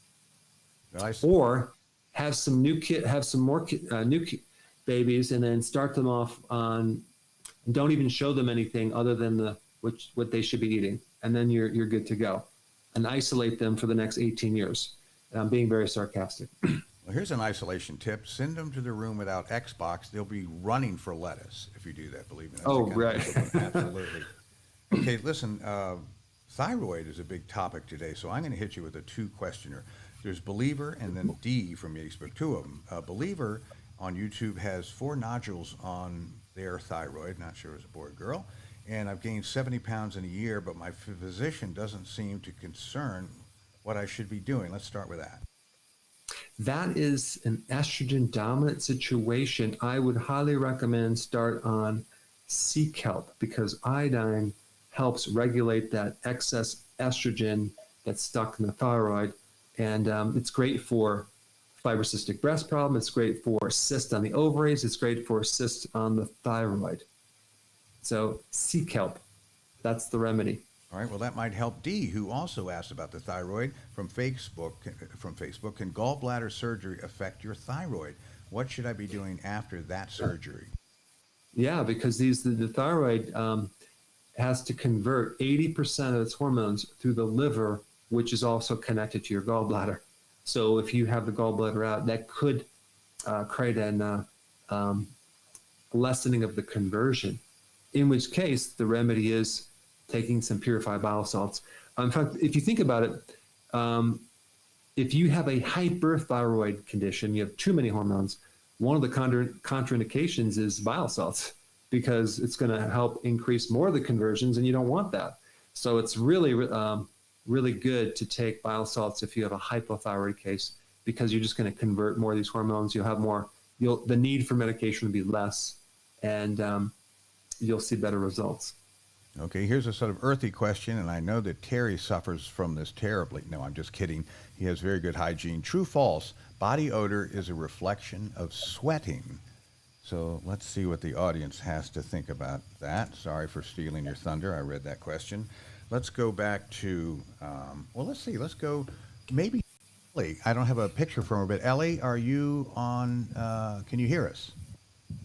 Nice. Or have some more new babies, and then start them off on. Don't even show them anything other than what they should be eating, and then you're good to go. And isolate them for the next 18 years. And I'm being very sarcastic. Well, here's an isolation tip: send them to the room without Xbox. They'll be running for lettuce if you do that. Believe me. Oh, right. Absolutely. Okay, listen. Thyroid is a big topic today, so I'm going to hit you with a 2-questioner. There's Believer and then D from Facebook, 2 of them. Believer on YouTube has 4 nodules on their thyroid, not sure if it's a boy or girl, and I've gained 70 pounds in a year, but my physician doesn't seem to concern what I should be doing. Let's start with that. That is an estrogen dominant situation. I would highly recommend start on sea kelp, because iodine helps regulate that excess estrogen that's stuck in the thyroid. And it's great for fibrocystic breast problem. It's great for cyst on the ovaries. It's great for cyst on the thyroid. So sea kelp, that's the remedy. All right. Well, that might help Dee, who also asked about the thyroid from Facebook. Can gallbladder surgery affect your thyroid? What should I be doing after that surgery? Yeah, because the thyroid has to convert 80% of its hormones through the liver, which is also connected to your gallbladder. So if you have the gallbladder out, that could create an lessening of the conversion, in which case the remedy is taking some purified bile salts. In fact, if you think about it, if you have a hyperthyroid condition, you have too many hormones, one of the contraindications is bile salts, because it's going to help increase more of the conversions, and you don't want that. So it's really, really good to take bile salts if you have a hypothyroid case, because you're just going to convert more of these hormones. You'll have more, the need for medication will be less, and you'll see better results. Okay, here's a sort of earthy question, and I know that Terry suffers from this terribly. No, I'm just kidding. He has very good hygiene. True, false? Body odor is a reflection of sweating. So let's see what the audience has to think about that. Sorry for stealing your thunder. I read that question. Let's go back to, well, let's see. Let's go maybe Ellie. I don't have a picture from her, but Ellie, are you on, can you hear us?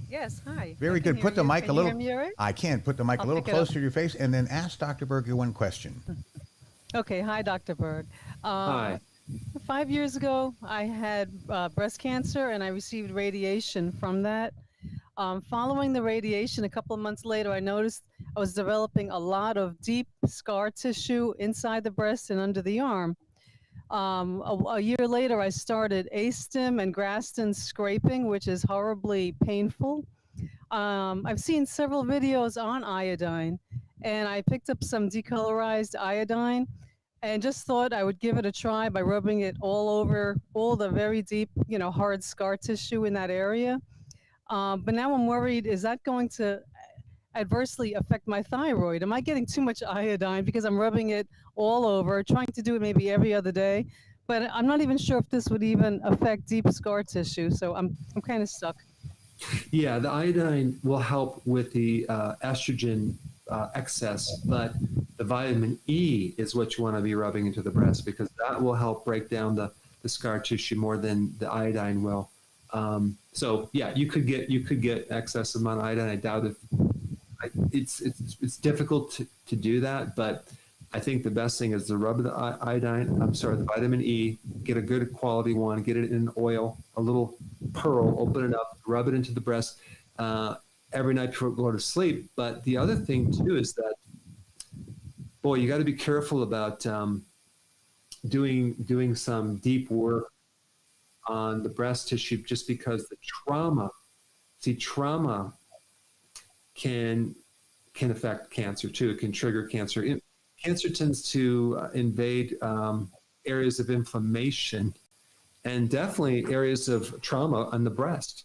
Yes, hi. Very good. Put the mic a little. Can you hear me all right? I can. Put the mic a little closer to your face, and then ask Dr. Berg your one question. Okay, hi, Dr. Berg. Hi. 5 years ago, I had breast cancer, and I received radiation from that. Following the radiation, a couple of months later, I noticed I was developing a lot of deep scar tissue inside the breast and under the arm. A year later, I started Astim and Graston scraping, which is horribly painful. I've seen several videos on iodine, and I picked up some decolorized iodine and just thought I would give it a try by rubbing it all over all the very deep, hard scar tissue in that area. But now I'm worried, is that going to adversely affect my thyroid? Am I getting too much iodine because I'm rubbing it all over, trying to do it maybe every other day? But I'm not even sure if this would even affect deep scar tissue. So I'm kind of stuck. Yeah, the iodine will help with the estrogen excess, but the vitamin E is what you want to be rubbing into the breast, because that will help break down the scar tissue more than the iodine will. So yeah, you could get excess amount of iodine. I doubt if it's difficult to do that, but I think the best thing is to rub the the vitamin E, get a good quality one, get it in an oil, a little pearl, open it up, rub it into the breast every night before you go to sleep. But the other thing too is that, boy, you got to be careful about doing some deep work on the breast tissue, just because the trauma can affect cancer too. It can trigger cancer. Cancer tends to invade areas of inflammation, and definitely areas of trauma on the breast.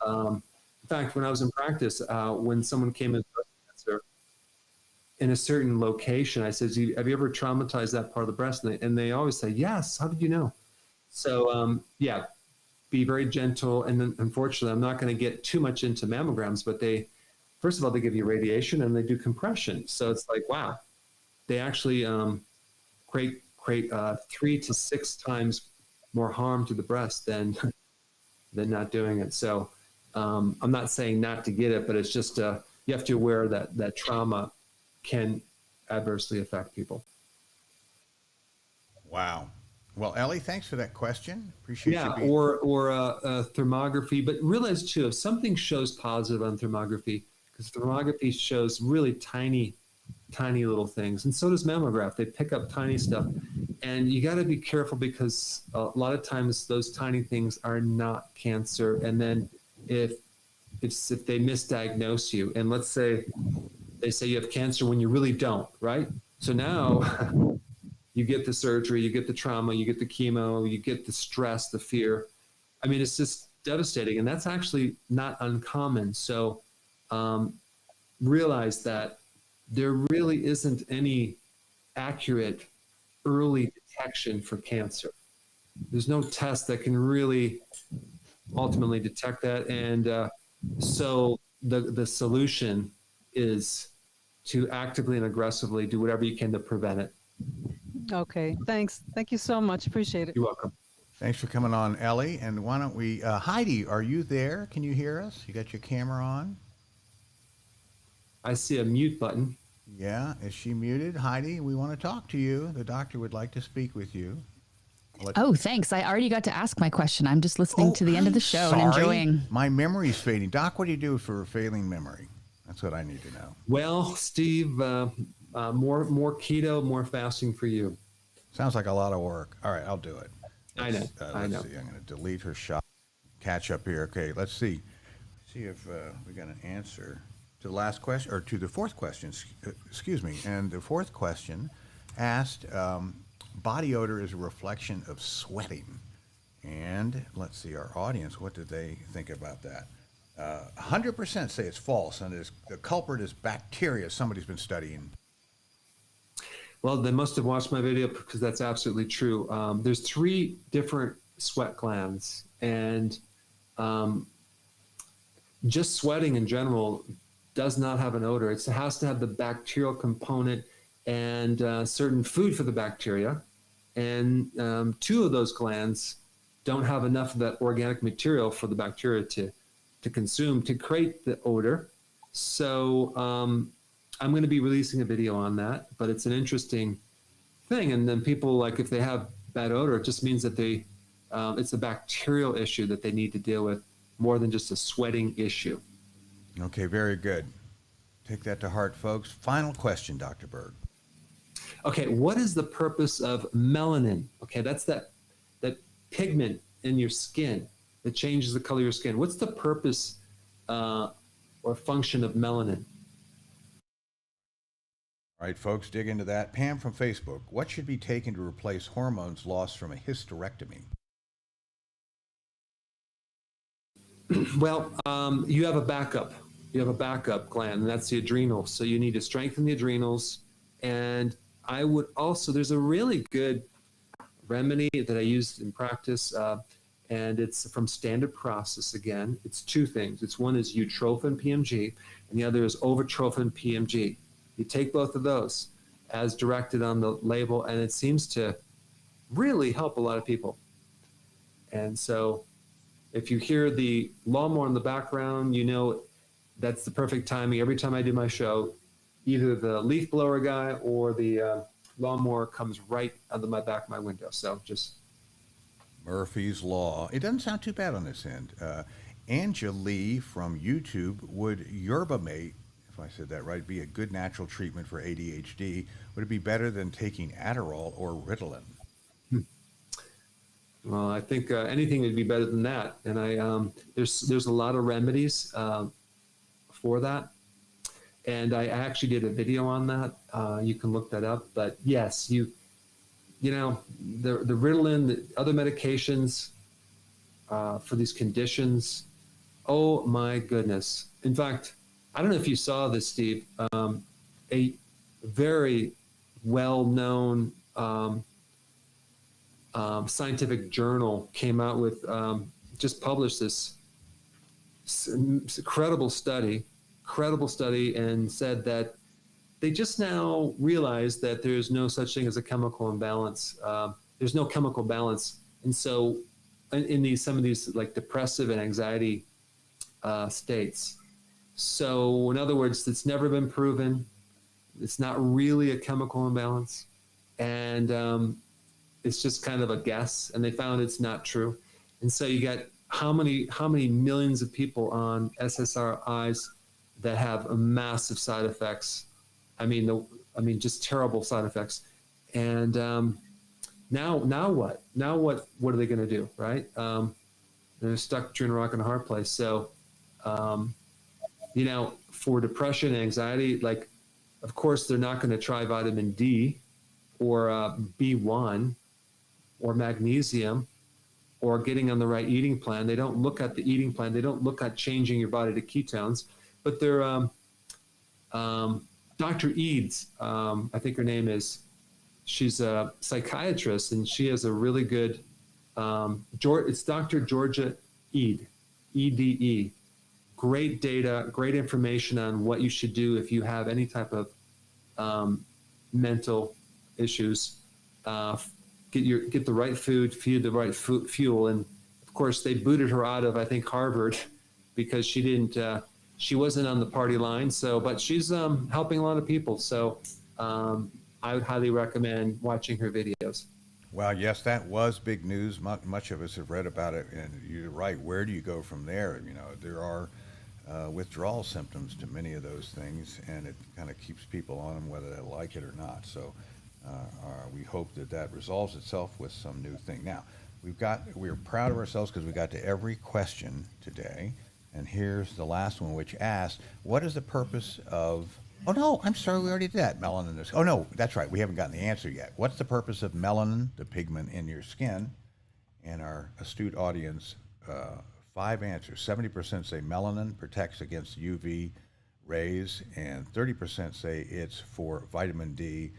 In fact, when I was in practice, when someone came in with breast cancer in a certain location, I said, have you ever traumatized that part of the breast? And they always say, yes. How did you know? So yeah, be very gentle. And then, unfortunately, I'm not going to get too much into mammograms, but first of all, they give you radiation and they do compression. So it's like, wow, they actually create 3 to 6 times more harm to the breast than not doing it. So I'm not saying not to get it, but it's just you have to be aware that trauma can adversely affect people. Wow. Well, Ellie, thanks for that question. Appreciate you. Yeah, or thermography, but realize too, if something shows positive on thermography, because thermography shows really tiny little things, and so does mammograph. They pick up tiny stuff, and you got to be careful, because a lot of times those tiny things are not cancer. And then if they misdiagnose you, and let's say they say you have cancer when you really don't, right? So now you get the surgery, you get the trauma, you get the chemo, you get the stress, the fear. I mean, it's just devastating, and that's actually not uncommon. So realize that there really isn't any accurate early detection for cancer. There's no test that can really ultimately detect that. And so the solution is to actively and aggressively do whatever you can to prevent it. Okay, thanks. Thank you so much. Appreciate it. You're welcome. Thanks for coming on, Ellie. And why don't we, Heidi, are you there? Can you hear us? You got your camera on? I see a mute button. Yeah, is she muted? Heidi, we want to talk to you. The doctor would like to speak with you. Oh, thanks. I already got to ask my question. I'm just listening to the end of the show and enjoying. My memory's fading. Doc, what do you do for failing memory? That's what I need to know. Well, Steve, more keto, more fasting for you. Sounds like a lot of work. All right, I'll do it. I know. I know. See. I'm going to delete her shot. Catch up here. Okay, let's see. See if we got an answer to the last question, or to the fourth question. Excuse me. And the fourth question asked, body odor is a reflection of sweating. And let's see, our audience, what did they think about that? 100% say it's false, and the culprit is bacteria. Somebody's been studying. Well, they must have watched my video, because that's absolutely true. There's 3 different sweat glands, and just sweating in general does not have an odor. It has to have the bacterial component and certain food for the bacteria. And 2 of those glands don't have enough of that organic material for the bacteria to consume to create the odor. So I'm going to be releasing a video on that, but it's an interesting thing. And then people, like, if they have bad odor, it just means that it's a bacterial issue that they need to deal with more than just a sweating issue. Okay, very good. Take that to heart, folks. Final question, Dr. Berg. Okay, what is the purpose of melanin? Okay, that's that pigment in your skin that changes the color of your skin. What's the purpose or function of melanin? All right, folks, dig into that. Pam from Facebook, what should be taken to replace hormones lost from a hysterectomy? Well, you have a backup. You have a backup gland, and that's the adrenals. So you need to strengthen the adrenals. And I would also, there's a really good remedy that I used in practice, and it's from Standard Process again. It's 2 things. One is eutrophin PMG, and the other is overtrophin PMG. You take both of those as directed on the label, and it seems to really help a lot of people. And so if you hear the lawnmower in the background, you know that's the perfect timing. Every time I do my show, either the leaf blower guy or the lawnmower comes right under my back of my window. So just Murphy's Law. It doesn't sound too bad on this end. Angela from YouTube, would Yerba Mate, if I said that right, be a good natural treatment for ADHD? Would it be better than taking Adderall or Ritalin? Well, I think anything would be better than that. And there's a lot of remedies for that. And I actually did a video on that. You can look that up. But yes, the Ritalin, the other medications for these conditions, oh my goodness. In fact, I don't know if you saw this, Steve, a very well-known scientific journal came out with, just published this credible study and said that they just now realized that there's no such thing as a chemical imbalance. There's no chemical balance. And so in some of these like depressive and anxiety states. So in other words, it's never been proven. It's not really a chemical imbalance. And it's just kind of a guess. And they found it's not true. And so you got how many millions of people on SSRIs that have massive side effects. I mean, just terrible side effects. And now what? Now what are they going to do, right? They're stuck between a rock and a hard place. So, for depression and anxiety, like, of course, they're not going to try vitamin D or B1 or magnesium or getting on the right eating plan. They don't look at the eating plan. They don't look at changing your body to ketones. But they're Dr. Eads, I think her name is, she's a psychiatrist, and she has a really good, it's Dr. Georgia Ede, EDE. Great data, great information on what you should do if you have any type of mental issues. Get the right food, feed the right fuel. And of course, they booted her out of, I think, Harvard because she wasn't on the party line. So, but she's helping a lot of people. So I would highly recommend watching her videos. Well, yes, that was big news. Much of us have read about it, and you're right. Where do you go from there? You know, there are withdrawal symptoms to many of those things, and it kind of keeps people on them whether they like it or not. So we hope that resolves itself with some new thing. Now, we're proud of ourselves because we got to every question today, and here's the last one, which asks, what is the purpose of, oh no, I'm sorry, we already did that, melanin is, oh no, that's right, we haven't gotten the answer yet. What's the purpose of melanin, the pigment in your skin? And our astute audience, 5 answers. 70% say melanin protects against UV rays, and 30% say it's for vitamin D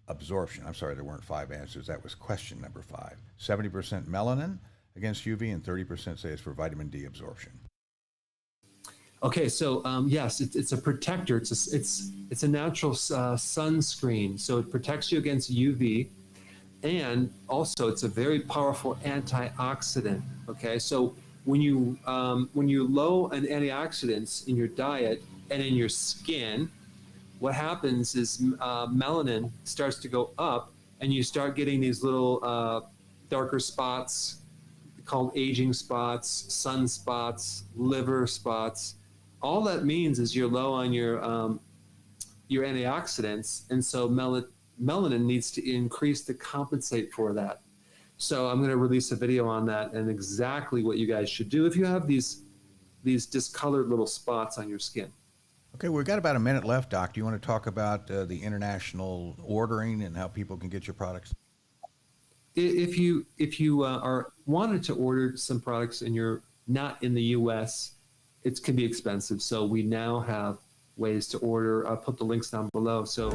absorption. I'm sorry, there weren't 5 answers. That was question number 5. 70% melanin against UV, and 30% say it's for vitamin D absorption. Okay, so yes, it's a protector. It's a natural sunscreen, so it protects you against UV, and also it's a very powerful antioxidant. Okay, so when you're low on antioxidants in your diet and in your skin, what happens is melanin starts to go up, and you start getting these little darker spots called aging spots, sunspots, liver spots. All that means is you're low on your antioxidants, and so melanin needs to increase to compensate for that. So I'm going to release a video on that and exactly what you guys should do if you have these discolored little spots on your skin. Okay, we've got about a minute left, Doc. Do you want to talk about the international ordering and how people can get your products? If you are wanted to order some products and you're not in the U.S., it can be expensive. So we now have ways to order. I'll put the links down below. So